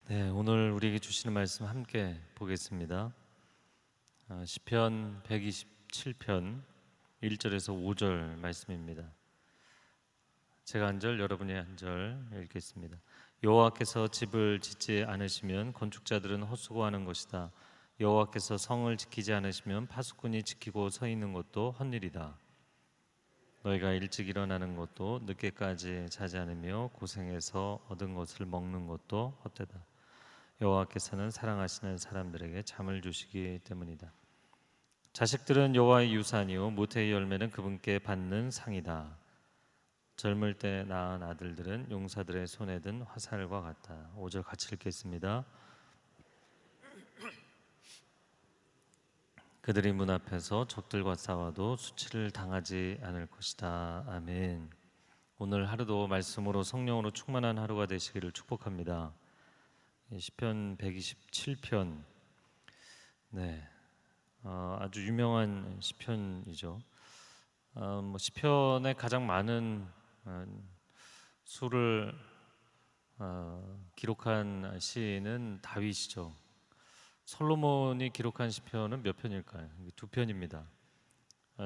네, 오늘 우리에게 주시는 말씀 함께 보겠습니다. 시편 127편 1절에서 5절 말씀입니다. 제가 한 절, 여러분이 한 절 읽겠습니다. 여호와께서 집을 짓지 않으시면 건축자들은 헛수고하는 것이다. 여호와께서 성을 지키지 않으시면 파수꾼이 지키고 서 있는 것도 헛일이다. 너희가 일찍 일어나는 것도 늦게까지 자지 않으며 고생해서 얻은 것을 먹는 것도 헛되다. 여호와께서는 사랑하시는 사람들에게 잠을 주시기 때문이다. 자식들은 여호와의 유산이요 모태의 열매는 그분께 받는 상이다. 젊을 때 낳은 아들들은 용사들의 손에 든 화살과 같다. 5절 같이 읽겠습니다. 그들이 문 앞에서 적들과 싸워도 수치를 당하지 않을 것이다. 아멘. 오늘 하루도 말씀으로 성령으로 충만한 하루가 되시기를 축복합니다. 시편 127편, 아주 유명한 시편이죠. 시편에 가장 많은 수를 기록한 시인은 다윗이죠. 솔로몬이 기록한 시편은 몇 편일까요? 두 편입니다.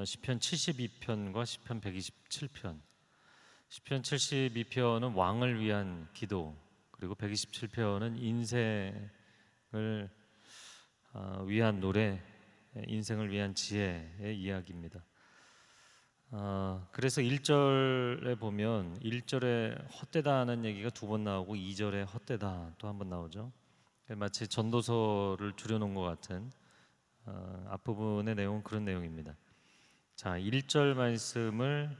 시편 72편과 시편 127편. 시편 72편은 왕을 위한 기도, 그리고 127편은 인생을 위한 노래, 인생을 위한 지혜의 이야기입니다. 그래서 1절에 보면 1절에 헛되다는 얘기가 두 번 나오고 2절에 헛되다 또 한 번 나오죠. 마치 전도서를 줄여놓은 것 같은 앞부분의 내용은 그런 내용입니다. 자, 1절 말씀을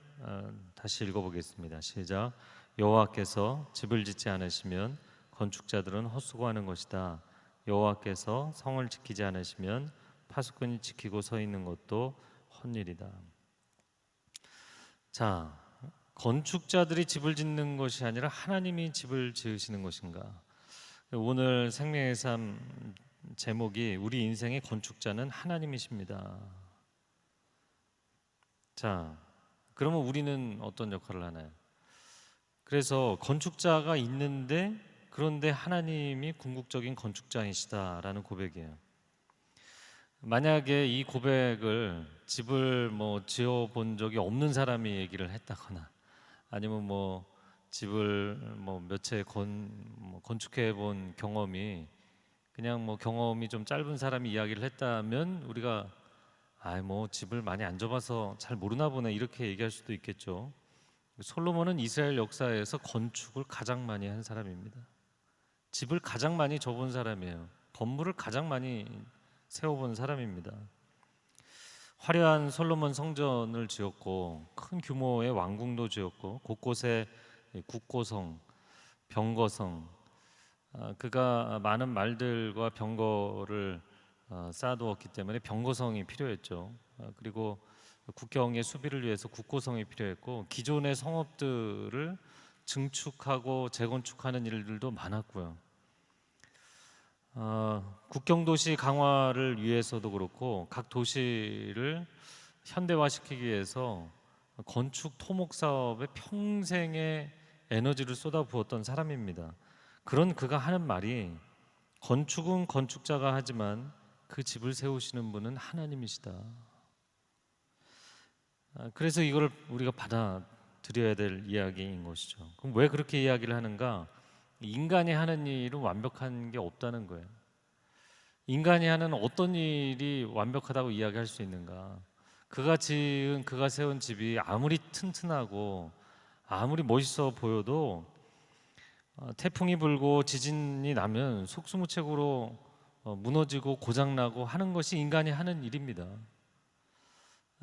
다시 읽어보겠습니다. 시작. 여호와께서 집을 짓지 않으시면 건축자들은 헛수고하는 것이다. 여호와께서 성을 지키지 않으시면 파수꾼이 지키고 서 있는 것도 헛일이다. 자, 건축자들이 집을 짓는 것이 아니라 하나님이 집을 지으시는 것인가? 오늘 생명의 삶 제목이 우리 인생의 건축자는 하나님이십니다. 자, 그러면 우리는 어떤 역할을 하나요? 그래서 건축자가 있는데 그런데 하나님이 궁극적인 건축자이시다라는 고백이에요. 만약에 이 고백을 집을 지어본 적이 없는 사람이 얘기를 했다거나 아니면 집을 몇 채 건축해 본 경험이 그냥 경험이 좀 짧은 사람이 이야기를 했다면 우리가 집을 많이 안 져봐서 잘 모르나 보네 이렇게 얘기할 수도 있겠죠. 솔로몬은 이스라엘 역사에서 건축을 가장 많이 한 사람입니다. 집을 가장 많이 져본 사람이에요. 건물을 가장 많이 세워본 사람입니다. 화려한 솔로몬 성전을 지었고 큰 규모의 왕궁도 지었고 곳곳에 국고성, 병거성, 그가 많은 말들과 병거를 쌓아두었기 때문에 병거성이 필요했죠. 그리고 국경의 수비를 위해서 국고성이 필요했고 기존의 성읍들을 증축하고 재건축하는 일들도 많았고요. 국경도시 강화를 위해서도 그렇고 각 도시를 현대화시키기 위해서 건축 토목 사업에 평생의 에너지를 쏟아부었던 사람입니다. 그런 그가 하는 말이 건축은 건축자가 하지만 그 집을 세우시는 분은 하나님이시다. 그래서 이걸 우리가 받아들여야 될 이야기인 것이죠. 그럼 왜 그렇게 이야기를 하는가? 인간이 하는 일은 완벽한 게 없다는 거예요. 인간이 하는 어떤 일이 완벽하다고 이야기할 수 있는가? 그가 세운 집이 아무리 튼튼하고 아무리 멋있어 보여도 태풍이 불고 지진이 나면 속수무책으로 무너지고 고장나고 하는 것이 인간이 하는 일입니다.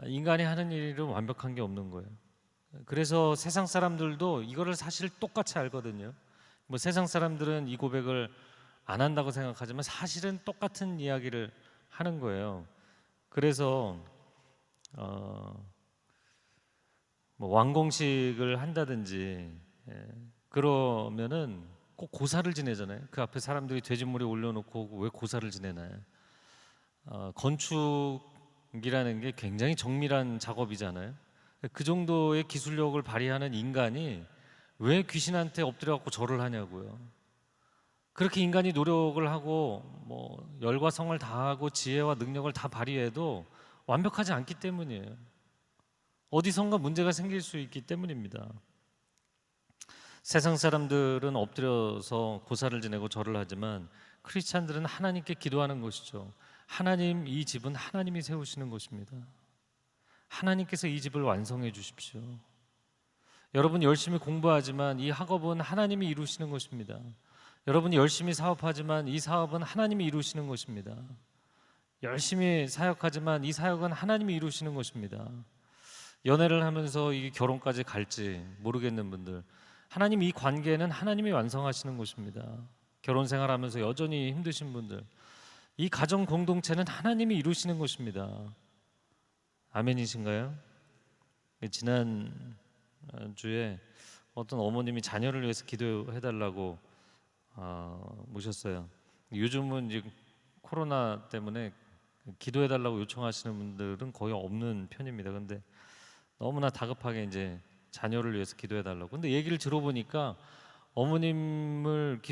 인간이 하는 일은 완벽한 게 없는 거예요. 그래서 세상 사람들도 이거를 사실 똑같이 알거든요. 세상 사람들은 이 고백을 안 한다고 생각하지만 사실은 똑같은 이야기를 하는 거예요. 그래서 완공식을 한다든지 그러면은 꼭 고사를 지내잖아요. 그 앞에 사람들이 돼지머리 올려놓고 왜 고사를 지내나요? 건축이라는 게 굉장히 정밀한 작업이잖아요. 그 정도의 기술력을 발휘하는 인간이 왜 귀신한테 엎드려 갖고 절을 하냐고요. 그렇게 인간이 노력을 하고 뭐 열과 성을 다하고 지혜와 능력을 다 발휘해도 완벽하지 않기 때문이에요. 어디선가 문제가 생길 수 있기 때문입니다. 세상 사람들은 엎드려서 고사를 지내고 절을 하지만 크리스찬들은 하나님께 기도하는 것이죠. 하나님, 이 집은 하나님이 세우시는 것입니다. 하나님께서 이 집을 완성해 주십시오. 여러분 열심히 공부하지만 이 학업은 하나님이 이루시는 것입니다. 여러분이 열심히 사업하지만 이 사업은 하나님이 이루시는 것입니다. 열심히 사역하지만 이 사역은 하나님이 이루시는 것입니다. 연애를 하면서 이 결혼까지 갈지 모르겠는 분들, 하나님 이 관계는 하나님이 완성하시는 것입니다. 결혼 생활하면서 여전히 힘드신 분들, 이 가정 공동체는 하나님이 이루시는 것입니다. 아멘이신가요? 지난 주에 어떤 어머님이 자녀를 위해서 기도해달라고 모셨어요. 요즘은 이제 코로나 때문에 기도해달라고 요청하시는 분들은 거의 없는 편입니다. 근데 너무나 다급하게 이제 자녀를 위해서 기도해달라고. 근데 얘기를 들어보니까 어머님을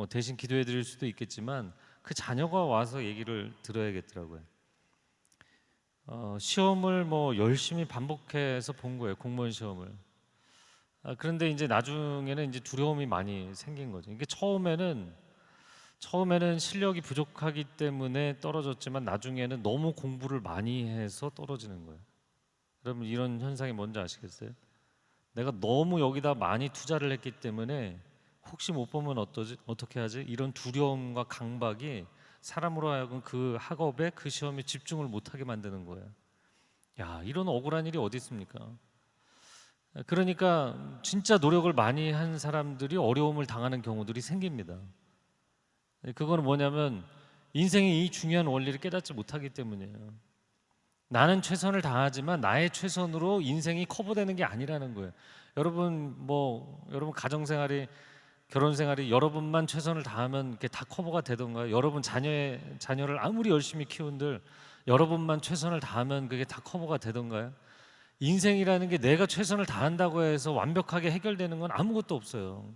대신 기도해드릴 수도 있겠지만 그 자녀가 와서 얘기를 들어야겠더라고요. 시험을 열심히 반복해서 본 거예요. 공무원 시험을. 그런데 이제 나중에는 이제 두려움이 많이 생긴 거죠. 이게 처음에는 실력이 부족하기 때문에 떨어졌지만 나중에는 너무 공부를 많이 해서 떨어지는 거예요. 여러분 이런 현상이 뭔지 아시겠어요? 내가 너무 여기다 많이 투자를 했기 때문에 혹시 못 보면 어떻게 하지? 이런 두려움과 강박이 사람으로 하여금 그 학업에 그 시험에 집중을 못하게 만드는 거예요. 야, 이런 억울한 일이 어디 있습니까? 그러니까 진짜 노력을 많이 한 사람들이 어려움을 당하는 경우들이 생깁니다. 그거는 뭐냐면 인생의 이 중요한 원리를 깨닫지 못하기 때문이에요. 나는 최선을 다하지만 나의 최선으로 인생이 커버되는 게 아니라는 거예요. 여러분 여러분 가정생활이 결혼생활이 여러분만 최선을 다하면 이게 다 커버가 되던가요? 여러분 자녀를 아무리 열심히 키운들 여러분만 최선을 다하면 그게 다 커버가 되던가요? 인생이라는 게 내가 최선을 다한다고 해서 완벽하게 해결되는 건 아무것도 없어요.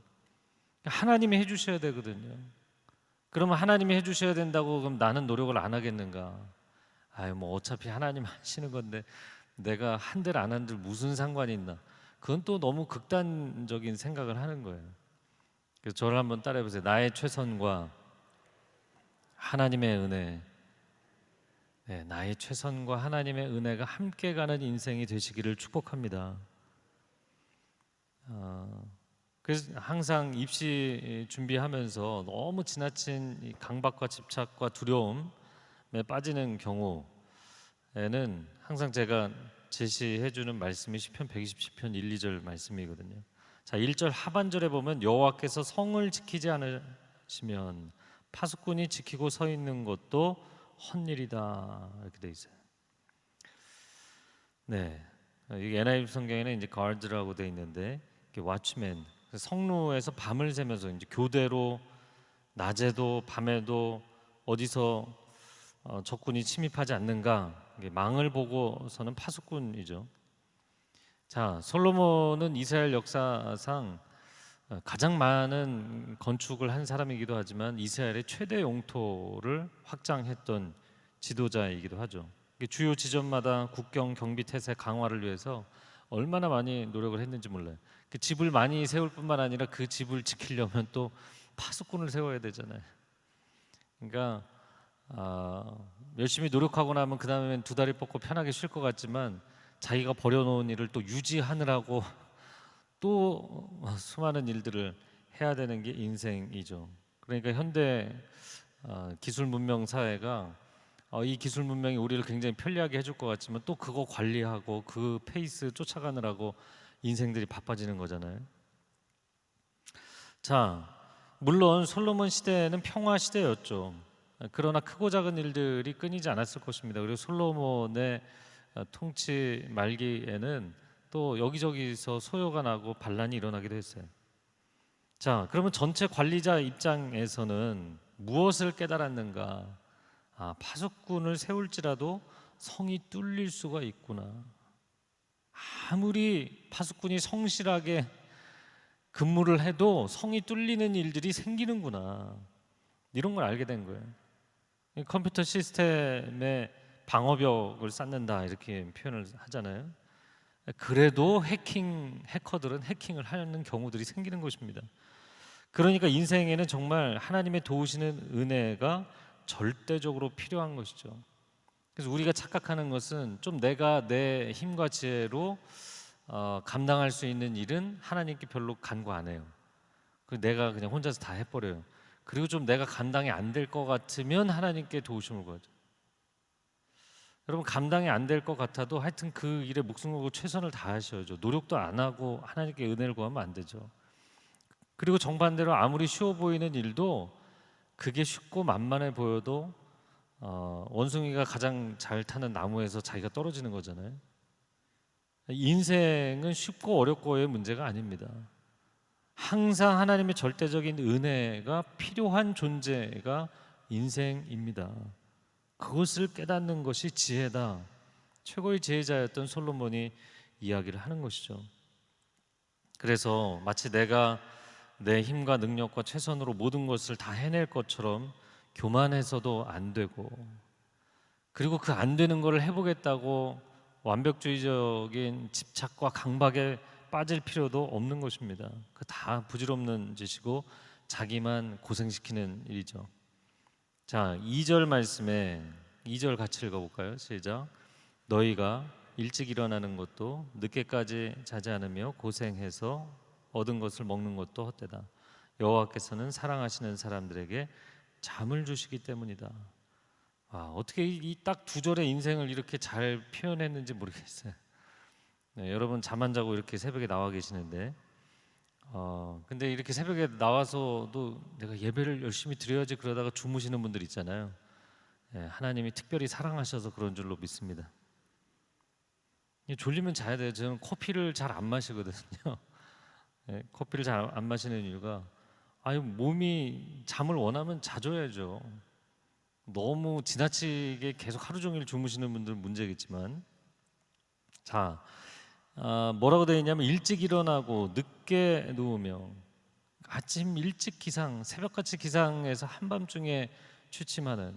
하나님이 해주셔야 되거든요. 그러면 하나님이 해주셔야 된다고 그럼 나는 노력을 안 하겠는가? 어차피 하나님 하시는 건데 내가 한들 안 한들 무슨 상관이 있나? 그건 또 너무 극단적인 생각을 하는 거예요. 그래서 저를 한번 따라해 보세요. 나의 최선과 하나님의 은혜, 나의 최선과 하나님의 은혜가 함께 가는 인생이 되시기를 축복합니다. 그래서 항상 입시 준비하면서 너무 지나친 이 강박과 집착과 두려움에 빠지는 경우에는 항상 제가 제시해 주는 말씀이 시편 120편 1, 2절 말씀이거든요. 자, 1절 하반절에 보면 여호와께서 성을 지키지 않으시면 파수꾼이 지키고 서 있는 것도 헛일이다, 이렇게 돼 있어요. 네, 이 NIV 성경에는 이제 guard라고 돼 있는데 watchman, 성루에서 밤을 새면서 이제 교대로 낮에도 밤에도 어디서 적군이 침입하지 않는가, 망을 보고서는 파수꾼이죠. 자, 솔로몬은 이스라엘 역사상 가장 많은 건축을 한 사람이기도 하지만 이스라엘의 최대 영토를 확장했던 지도자이기도 하죠. 주요 지점마다 국경 경비 태세 강화를 위해서 얼마나 많이 노력을 했는지 몰라요. 그 집을 많이 세울 뿐만 아니라 그 집을 지키려면 또 파수꾼을 세워야 되잖아요. 그러니까 열심히 노력하고 나면 그 다음엔 두 다리 뻗고 편하게 쉴 것 같지만 자기가 버려놓은 일을 또 유지하느라고 또 수많은 일들을 해야 되는 게 인생이죠. 그러니까 현대 기술 문명 사회가 이 기술 문명이 우리를 굉장히 편리하게 해줄 것 같지만 또 그거 관리하고 그 페이스 쫓아가느라고 인생들이 바빠지는 거잖아요. 자, 물론 솔로몬 시대는 평화 시대였죠. 그러나 크고 작은 일들이 끊이지 않았을 것입니다. 그리고 솔로몬의 통치 말기에는 또 여기저기서 소요가 나고 반란이 일어나기도 했어요. 자, 그러면 전체 관리자 입장에서는 무엇을 깨달았는가? 파수꾼을 세울지라도 성이 뚫릴 수가 있구나. 아무리 파수꾼이 성실하게 근무를 해도 성이 뚫리는 일들이 생기는구나, 이런 걸 알게 된 거예요. 컴퓨터 시스템에 방어벽을 쌓는다 이렇게 표현을 하잖아요. 그래도 해커들은 해킹을 하는 경우들이 생기는 것입니다. 그러니까 인생에는 정말 하나님의 도우시는 은혜가 절대적으로 필요한 것이죠. 그래서 우리가 착각하는 것은 좀 내가 내 힘과 지혜로 감당할 수 있는 일은 하나님께 별로 간구 안 해요. 내가 그냥 혼자서 다 해버려요. 그리고 좀 내가 감당이 안 될 것 같으면 하나님께 도우심을 구하죠. 여러분, 감당이 안 될 것 같아도 하여튼 그 일에 목숨 걸고 최선을 다하셔야죠. 노력도 안 하고 하나님께 은혜를 구하면 안 되죠. 그리고 정반대로 아무리 쉬워 보이는 일도 그게 쉽고 만만해 보여도 원숭이가 가장 잘 타는 나무에서 자기가 떨어지는 거잖아요. 인생은 쉽고 어렵고의 문제가 아닙니다. 항상 하나님의 절대적인 은혜가 필요한 존재가 인생입니다. 그것을 깨닫는 것이 지혜다. 최고의 지혜자였던 솔로몬이 이야기를 하는 것이죠. 그래서 마치 내가 내 힘과 능력과 최선으로 모든 것을 다 해낼 것처럼 교만해서도 안 되고, 그리고 그 안 되는 것을 해보겠다고 완벽주의적인 집착과 강박에 빠질 필요도 없는 것입니다. 그 다 부질없는 짓이고 자기만 고생시키는 일이죠. 자, 2절 말씀에 2절 같이 읽어볼까요? 시작. 너희가 일찍 일어나는 것도 늦게까지 자지 않으며 고생해서 얻은 것을 먹는 것도 헛되다. 여호와께서는 사랑하시는 사람들에게 잠을 주시기 때문이다. 어떻게 이 딱 두 절의 인생을 이렇게 잘 표현했는지 모르겠어요. 네, 여러분 잠 안 자고 이렇게 새벽에 나와 계시는데 근데 이렇게 새벽에 나와서도 내가 예배를 열심히 드려야지 그러다가 주무시는 분들 있잖아요. 네, 하나님이 특별히 사랑하셔서 그런 줄로 믿습니다. 졸리면 자야 돼요. 저는 커피를 잘 안 마시거든요. 네, 커피를 잘 안 마시는 이유가 몸이 잠을 원하면 자줘야죠. 너무 지나치게 계속 하루 종일 주무시는 분들은 문제겠지만, 자, 뭐라고 되어 있냐면 일찍 일어나고 늦게 누우며 아침 일찍 기상, 새벽같이 기상해서 한밤중에 취침하는,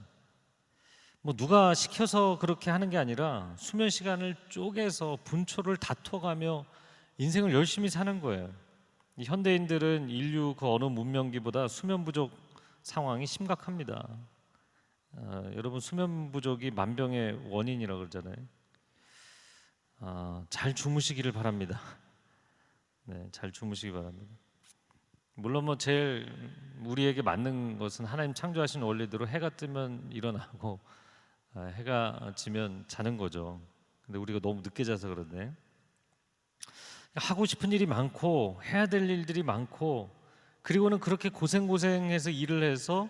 뭐 누가 시켜서 그렇게 하는 게 아니라 수면 시간을 쪼개서 분초를 다퉈가며 인생을 열심히 사는 거예요. 이 현대인들은 인류 그 어느 문명기보다 수면 부족 상황이 심각합니다. 여러분, 수면 부족이 만병의 원인이라고 그러잖아요. 잘 주무시기를 바랍니다. 네, 잘 주무시기 바랍니다. 물론 뭐 제일 우리에게 맞는 것은 하나님 창조하신 원리대로 해가 뜨면 일어나고 해가 지면 자는 거죠. 근데 우리가 너무 늦게 자서 그런데, 하고 싶은 일이 많고 해야 될 일들이 많고, 그리고는 그렇게 고생해서 일을 해서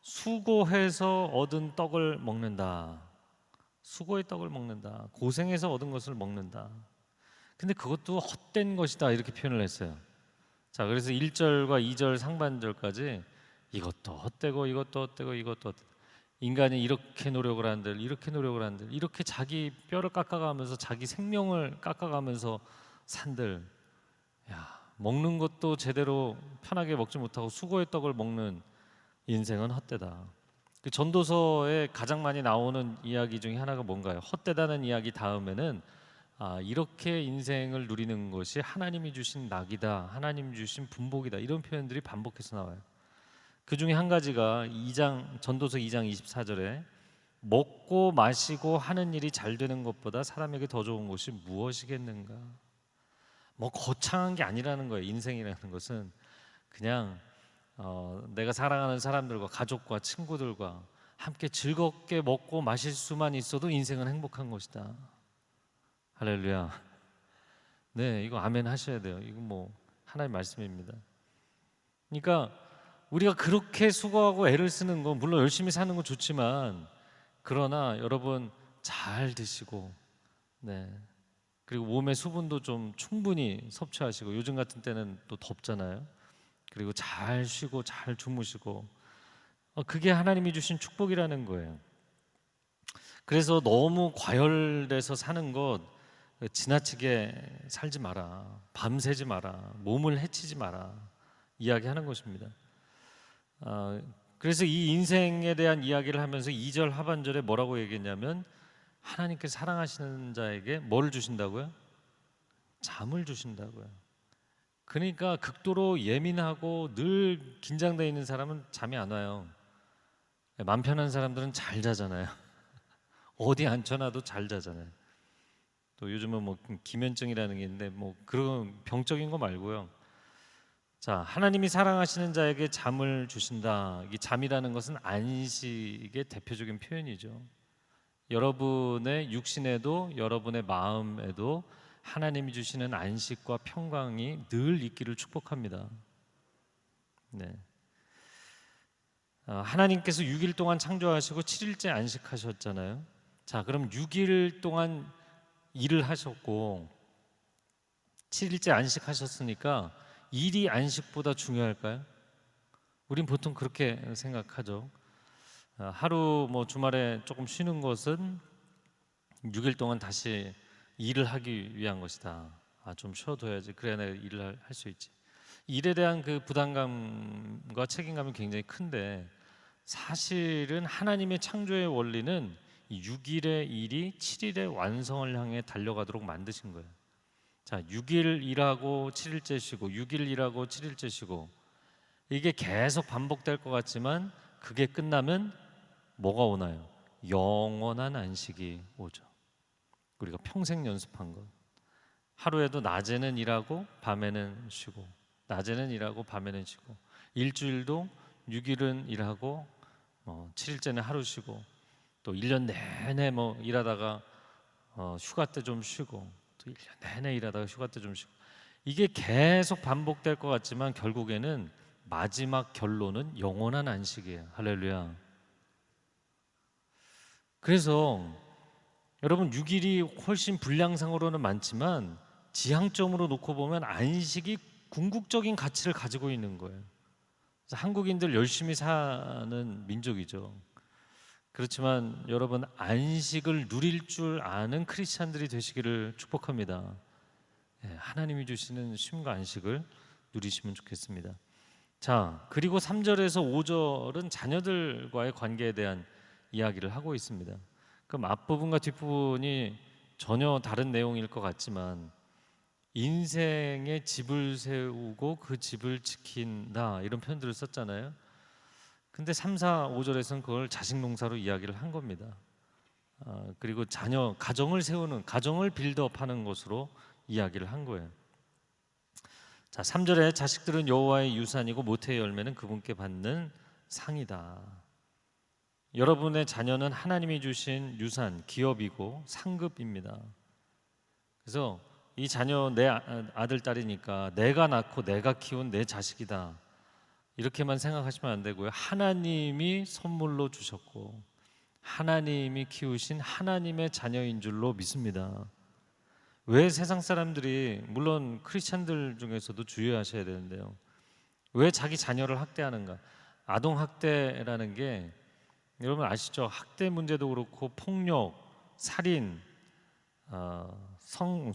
수고해서 얻은 떡을 먹는다. 수고의 떡을 먹는다. 고생해서 얻은 것을 먹는다. 근데 그것도 헛된 것이다 이렇게 표현을 했어요. 자, 그래서 1절과 2절 상반절까지 이것도 헛되고 이것도 헛되고 이것도 헛되고, 인간이 이렇게 노력을 한들 이렇게 노력을 한들 이렇게 자기 뼈를 깎아가면서 자기 생명을 깎아가면서 산들, 먹는 것도 제대로 편하게 먹지 못하고 수고의 떡을 먹는 인생은 헛되다. 그 전도서에 가장 많이 나오는 이야기 중에 하나가 뭔가요? 헛되다는 이야기 다음에는 이렇게 인생을 누리는 것이 하나님이 주신 낙이다, 하나님이 주신 분복이다, 이런 표현들이 반복해서 나와요. 그 중에 한 가지가 전도서 2장 24절에 먹고 마시고 하는 일이 잘 되는 것보다 사람에게 더 좋은 것이 무엇이겠는가. 뭐 거창한 게 아니라는 거예요. 인생이라는 것은 그냥 내가 사랑하는 사람들과 가족과 친구들과 함께 즐겁게 먹고 마실 수만 있어도 인생은 행복한 것이다. 할렐루야. 네, 이거 아멘 하셔야 돼요. 이거 뭐 하나의 말씀입니다. 그러니까 우리가 그렇게 수고하고 애를 쓰는 건 물론 열심히 사는 건 좋지만, 그러나 여러분 잘 드시고, 네, 그리고 몸의 수분도 좀 충분히 섭취하시고, 요즘 같은 때는 또 덥잖아요. 그리고 잘 쉬고 잘 주무시고, 그게 하나님이 주신 축복이라는 거예요. 그래서 너무 과열돼서 사는 것, 지나치게 살지 마라, 밤새지 마라, 몸을 해치지 마라 이야기하는 것입니다. 그래서 이 인생에 대한 이야기를 하면서 2절 하반절에 뭐라고 얘기했냐면 하나님께 사랑하시는 자에게 뭐를 주신다고요? 잠을 주신다고요. 그러니까 극도로 예민하고 늘 긴장되어 있는 사람은 잠이 안 와요. 맘 편한 사람들은 잘 자잖아요. 어디 앉혀놔도 잘 자잖아요. 또 요즘은 뭐 기면증이라는 게 있는데 뭐 그런 병적인 거 말고요. 자, 하나님이 사랑하시는 자에게 잠을 주신다. 이 잠이라는 것은 안식의 대표적인 표현이죠. 여러분의 육신에도 여러분의 마음에도 하나님이 주시는 안식과 평강이 늘 있기를 축복합니다. 네. 하나님께서 6일 동안 창조하시고 7일째 안식하셨잖아요. 자, 그럼 6일 동안 일을 하셨고 7일째 안식하셨으니까 일이 안식보다 중요할까요? 우린 보통 그렇게 생각하죠. 하루 뭐 주말에 조금 쉬는 것은 6일 동안 다시 일을 하기 위한 것이다. 좀 쉬어둬야지. 그래야 내가 일을 할 수 있지. 일에 대한 그 부담감과 책임감이 굉장히 큰데 사실은 하나님의 창조의 원리는 6일의 일이 7일의 완성을 향해 달려가도록 만드신 거예요. 자, 6일 일하고 7일째 쉬고 6일 일하고 7일째 쉬고 이게 계속 반복될 것 같지만 그게 끝나면 뭐가 오나요? 영원한 안식이 오죠. 우리가 평생 연습한 것. 하루에도 낮에는 일하고 밤에는 쉬고 낮에는 일하고 밤에는 쉬고 일주일도 6일은 일하고 7일째는 하루 쉬고 또 1년 내내 뭐 일하다가 휴가 때 좀 쉬고 또 1년 내내 일하다가 휴가 때 좀 쉬고 이게 계속 반복될 것 같지만 결국에는 마지막 결론은 영원한 안식이에요. 할렐루야. 그래서 여러분 6일이 훨씬 분량상으로는 많지만 지향점으로 놓고 보면 안식이 궁극적인 가치를 가지고 있는 거예요. 그래서 한국인들 열심히 사는 민족이죠. 그렇지만 여러분 안식을 누릴 줄 아는 크리스찬들이 되시기를 축복합니다. 하나님이 주시는 쉼과 안식을 누리시면 좋겠습니다. 자, 그리고 3절에서 5절은 자녀들과의 관계에 대한 이야기를 하고 있습니다. 그럼 앞부분과 뒷부분이 전혀 다른 내용일 것 같지만 인생의 집을 세우고 그 집을 지킨다 이런 표현들을 썼잖아요. 근데 3, 4, 5절에서는 그걸 자식 농사로 이야기를 한 겁니다. 그리고 자녀, 가정을 세우는, 가정을 빌드업하는 것으로 이야기를 한 거예요. 자, 3절에 자식들은 여호와의 유산이고 모태의 열매는 그분께 받는 상이다. 여러분의 자녀는 하나님이 주신 유산, 기업이고 상급입니다. 그래서 이 자녀 내 아들, 딸이니까 내가 낳고 내가 키운 내 자식이다. 이렇게만 생각하시면 안 되고요. 하나님이 선물로 주셨고 하나님이 키우신 하나님의 자녀인 줄로 믿습니다. 왜 세상 사람들이 물론 크리스찬들 중에서도 주의하셔야 되는데요. 왜 자기 자녀를 학대하는가? 아동 학대라는 게 여러분 아시죠? 학대 문제도 그렇고 폭력, 살인,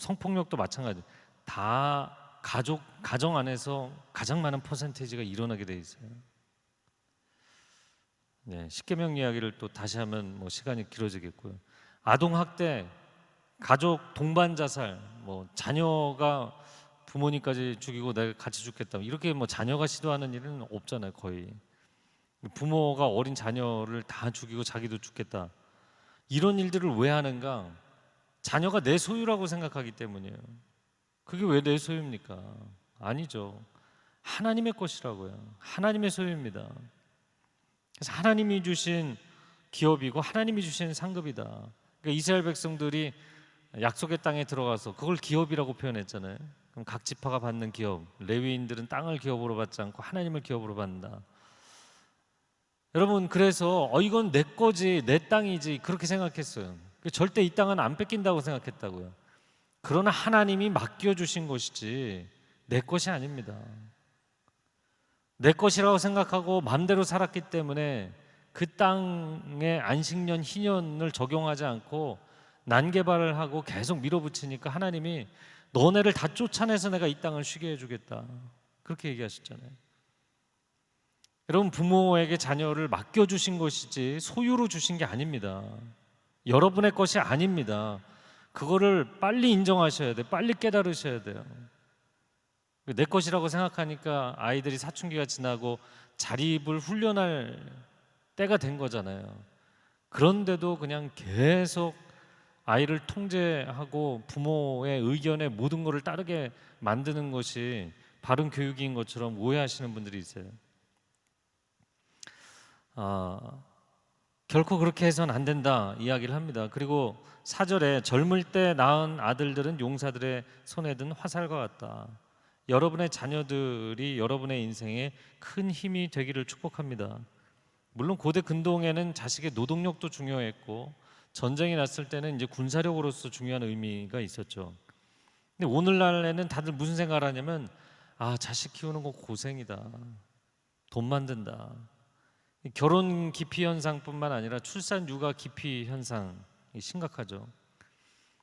성폭력도 마찬가지. 다 가정 안에서 가장 많은 퍼센테이지가 일어나게 돼 있어요. 네, 십계명 이야기를 또 다시 하면 뭐 시간이 길어지겠고요. 아동 학대, 가족 동반 자살, 뭐 자녀가 부모님까지 죽이고 내가 같이 죽겠다 이렇게 뭐 자녀가 시도하는 일은 없잖아요, 거의. 부모가 어린 자녀를 다 죽이고 자기도 죽겠다 이런 일들을 왜 하는가? 자녀가 내 소유라고 생각하기 때문이에요. 그게 왜 내 소유입니까? 아니죠. 하나님의 것이라고요. 하나님의 소유입니다. 그래서 하나님이 주신 기업이고 하나님이 주신 상급이다. 그러니까 이스라엘 백성들이 약속의 땅에 들어가서 그걸 기업이라고 표현했잖아요. 그럼 각 지파가 받는 기업, 레위인들은 땅을 기업으로 받지 않고 하나님을 기업으로 받는다. 여러분 그래서 이건 내 거지, 내 땅이지 그렇게 생각했어요. 절대 이 땅은 안 뺏긴다고 생각했다고요. 그러나 하나님이 맡겨주신 것이지 내 것이 아닙니다. 내 것이라고 생각하고 마음대로 살았기 때문에 그 땅의 안식년, 희년을 적용하지 않고 난개발을 하고 계속 밀어붙이니까 하나님이 너네를 다 쫓아내서 내가 이 땅을 쉬게 해주겠다, 그렇게 얘기하셨잖아요. 여러분, 부모에게 자녀를 맡겨주신 것이지 소유로 주신 게 아닙니다. 여러분의 것이 아닙니다. 그거를 빨리 인정하셔야 돼요. 빨리 깨달으셔야 돼요. 내 것이라고 생각하니까 아이들이 사춘기가 지나고 자립을 훈련할 때가 된 거잖아요. 그런데도 그냥 계속 아이를 통제하고 부모의 의견에 모든 것을 따르게 만드는 것이 바른 교육인 것처럼 오해하시는 분들이 있어요. 결코 그렇게 해서는 안 된다 이야기를 합니다. 그리고 4절에 젊을 때 낳은 아들들은 용사들의 손에 든 화살과 같다. 여러분의 자녀들이 여러분의 인생에 큰 힘이 되기를 축복합니다. 물론 고대 근동에는 자식의 노동력도 중요했고 전쟁이 났을 때는 이제 군사력으로서 중요한 의미가 있었죠. 근데 오늘날에는 다들 무슨 생각을 하냐면, 자식 키우는 거 고생이다, 돈만 든다. 결혼 기피 현상뿐만 아니라 출산 육아 기피 현상이 심각하죠.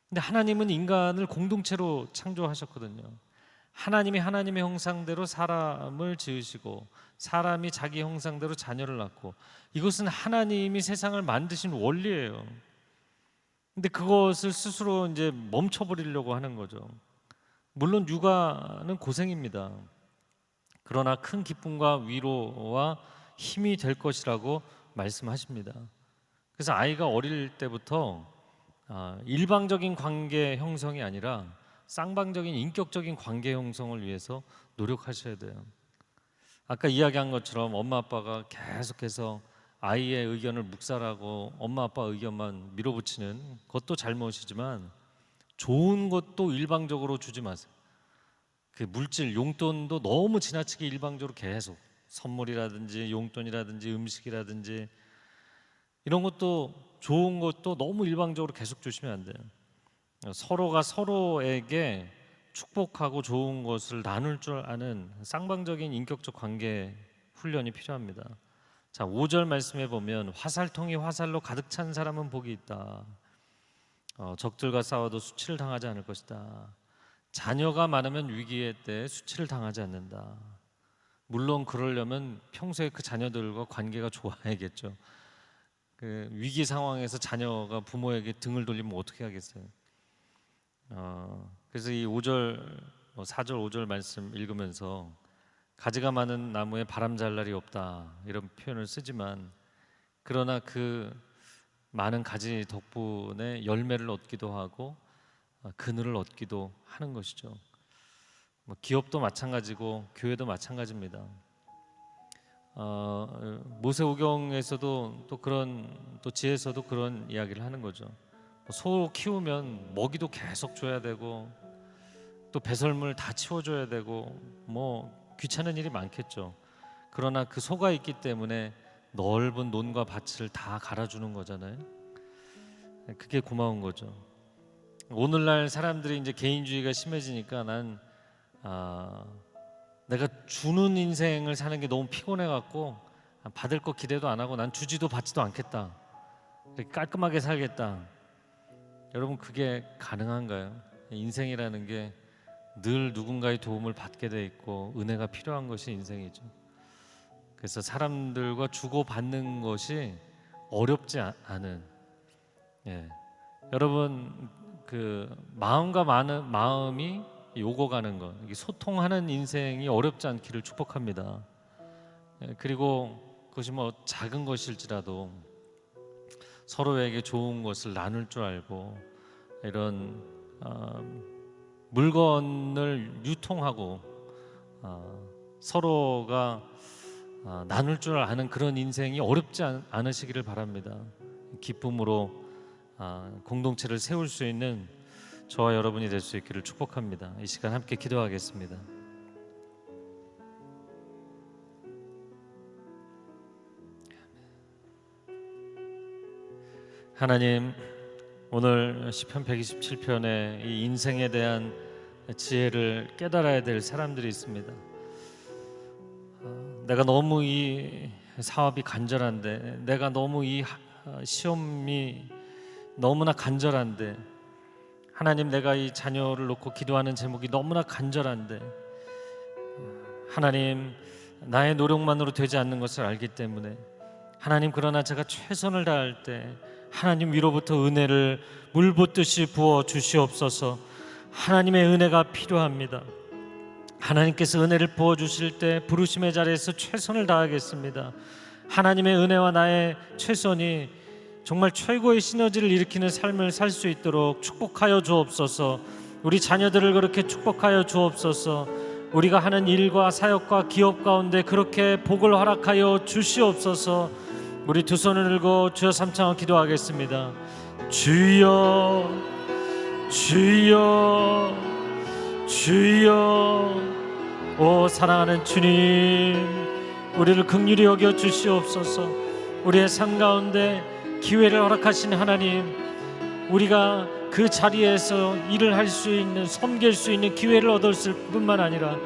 근데 하나님은 인간을 공동체로 창조하셨거든요. 하나님이 하나님의 형상대로 사람을 지으시고 사람이 자기 형상대로 자녀를 낳고, 이것은 하나님이 세상을 만드신 원리예요. 근데 그것을 스스로 이제 멈춰버리려고 하는 거죠. 물론 육아는 고생입니다. 그러나 큰 기쁨과 위로와 힘이 될 것이라고 말씀하십니다. 그래서 아이가 어릴 때부터 일방적인 관계 형성이 아니라 쌍방적인 인격적인 관계 형성을 위해서 노력하셔야 돼요. 아까 이야기한 것처럼 엄마 아빠가 계속해서 아이의 의견을 묵살하고 엄마 아빠 의견만 밀어붙이는 것도 잘못이지만 좋은 것도 일방적으로 주지 마세요. 그 물질, 용돈도 너무 지나치게 일방적으로 계속, 선물이라든지 용돈이라든지 음식이라든지 이런 것도, 좋은 것도 너무 일방적으로 계속 주시면 안 돼요. 서로가 서로에게 축복하고 좋은 것을 나눌 줄 아는 쌍방적인 인격적 관계 훈련이 필요합니다. 자, 5절 말씀해 보면 화살통이 화살로 가득 찬 사람은 복이 있다. 적들과 싸워도 수치를 당하지 않을 것이다. 자녀가 많으면 위기의 때 수치를 당하지 않는다. 물론 그러려면 평소에 그 자녀들과 관계가 좋아야겠죠. 그 위기 상황에서 자녀가 부모에게 등을 돌리면 어떻게 하겠어요? 그래서 이 5절, 4절, 5절 말씀 읽으면서 가지가 많은 나무에 바람 잘 날이 없다, 이런 표현을 쓰지만, 그러나 그 많은 가지 덕분에 열매를 얻기도 하고 그늘을 얻기도 하는 것이죠. 기업도 마찬가지고 교회도 마찬가지입니다. 모세오경에서도 또 그런, 또 지혜에서도 그런 이야기를 하는 거죠. 소 키우면 먹이도 계속 줘야 되고 또 배설물 다 치워줘야 되고 귀찮은 일이 많겠죠. 그러나 그 소가 있기 때문에 넓은 논과 밭을 다 갈아주는 거잖아요. 그게 고마운 거죠. 오늘날 사람들이 이제 개인주의가 심해지니까 내가 주는 인생을 사는 게 너무 피곤해갖고 받을 거 기대도 안 하고 난 주지도 받지도 않겠다, 깔끔하게 살겠다. 여러분, 그게 가능한가요? 인생이라는 게 늘 누군가의 도움을 받게 돼 있고 은혜가 필요한 것이 인생이죠. 그래서 사람들과 주고받는 것이 어렵지 않은, 여러분, 그 마음과 마음이 오고가는 것, 소통하는 인생이 어렵지 않기를 축복합니다. 그리고 그것이 작은 것일지라도 서로에게 좋은 것을 나눌 줄 알고 이런 물건을 유통하고 서로가 나눌 줄 아는 그런 인생이 어렵지 않으시기를 바랍니다. 기쁨으로 공동체를 세울 수 있는 저와 여러분이 될 수 있기를 축복합니다. 이 시간 함께 기도하겠습니다. 하나님, 오늘 시편 127편에 이 인생에 대한 지혜를 깨달아야 될 사람들이 있습니다. 내가 너무 이 사업이 간절한데, 내가 너무 이 시험이 너무나 간절한데, 하나님, 내가 이 자녀를 놓고 기도하는 제목이 너무나 간절한데, 하나님, 나의 노력만으로 되지 않는 것을 알기 때문에 하나님, 그러나 제가 최선을 다할 때 하나님 위로부터 은혜를 물 붓듯이 부어 주시옵소서. 하나님의 은혜가 필요합니다. 하나님께서 은혜를 부어 주실 때 부르심의 자리에서 최선을 다하겠습니다. 하나님의 은혜와 나의 최선이 정말 최고의 시너지를 일으키는 삶을 살 수 있도록 축복하여 주옵소서. 우리 자녀들을 그렇게 축복하여 주옵소서. 우리가 하는 일과 사역과 기업 가운데 그렇게 복을 허락하여 주시옵소서. 우리 두 손을 들고 주여 삼창을 기도하겠습니다. 주여, 주여, 주여. 오 사랑하는 주님, 우리를 긍휼히 여겨 주시옵소서. 우리의 삶 가운데 기회를 허락하신 하나님, 우리가 그 자리에서 일을 할 수 있는, 섬길 수 있는 기회를 얻었을 뿐만 아니라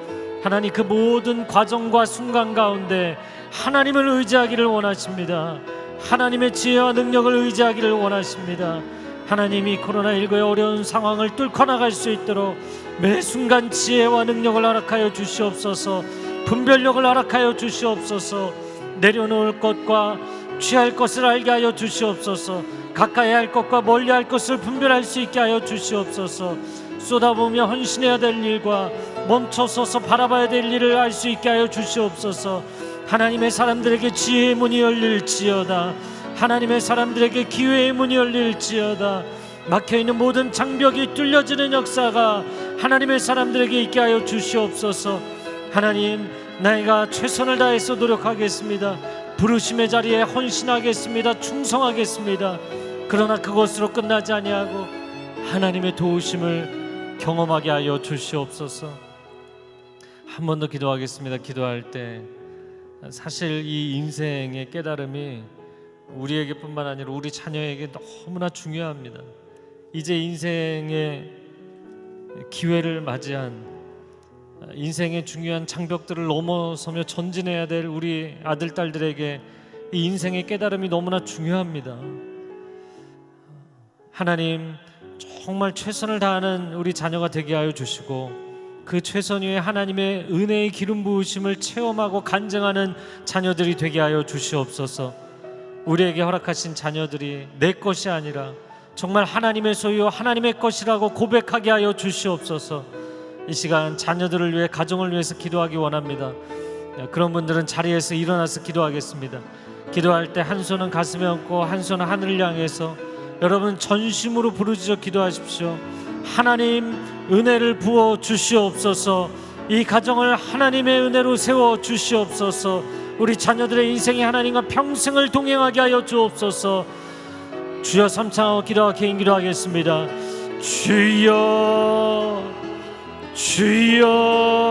하나님, 그 모든 과정과 순간 가운데 하나님을 의지하기를 원하십니다. 하나님의 지혜와 능력을 의지하기를 원하십니다. 하나님이 코로나19의 어려운 상황을 뚫고 나갈 수 있도록 매 순간 지혜와 능력을 허락하여 주시옵소서. 분별력을 허락하여 주시옵소서. 내려놓을 것과 취할 것을 알게 하여 주시옵소서. 가까이 할 것과 멀리 할 것을 분별할 수 있게 하여 주시옵소서. 쏟아부으며 헌신해야 될 일과 멈춰서서 바라봐야 될 일을 알 수 있게 하여 주시옵소서. 하나님의 사람들에게 지혜의 문이 열릴지어다. 하나님의 사람들에게 기회의 문이 열릴지어다. 막혀있는 모든 장벽이 뚫려지는 역사가 하나님의 사람들에게 있게 하여 주시옵소서. 하나님, 나이가 최선을 다해서 노력하겠습니다. 부르심의 자리에 헌신하겠습니다. 충성하겠습니다. 그러나 그것으로 끝나지 아니하고 하나님의 도우심을 경험하게 하여 주시옵소서. 한 번 더 기도하겠습니다. 기도할 때 사실 이 인생의 깨달음이 우리에게뿐만 아니라 우리 자녀에게 너무나 중요합니다. 이제 인생의 기회를 맞이한, 인생의 중요한 장벽들을 넘어서며 전진해야 될 우리 아들, 딸들에게 이 인생의 깨달음이 너무나 중요합니다. 하나님, 정말 최선을 다하는 우리 자녀가 되게 하여 주시고, 그 최선 위에 하나님의 은혜의 기름 부으심을 체험하고 간증하는 자녀들이 되게 하여 주시옵소서. 우리에게 허락하신 자녀들이 내 것이 아니라 정말 하나님의 소유, 하나님의 것이라고 고백하게 하여 주시옵소서. 이 시간 자녀들을 위해, 가정을 위해서 기도하기 원합니다. 그런 분들은 자리에서 일어나서 기도하겠습니다. 기도할 때 한 손은 가슴에 얹고 한 손은 하늘을 향해서 여러분 전심으로 부르짖어 기도하십시오. 하나님, 은혜를 부어 주시옵소서. 이 가정을 하나님의 은혜로 세워 주시옵소서. 우리 자녀들의 인생에 하나님과 평생을 동행하게 하여 주옵소서. 주여 삼창하고 기도와 개인 기도하겠습니다. 주여, 주여.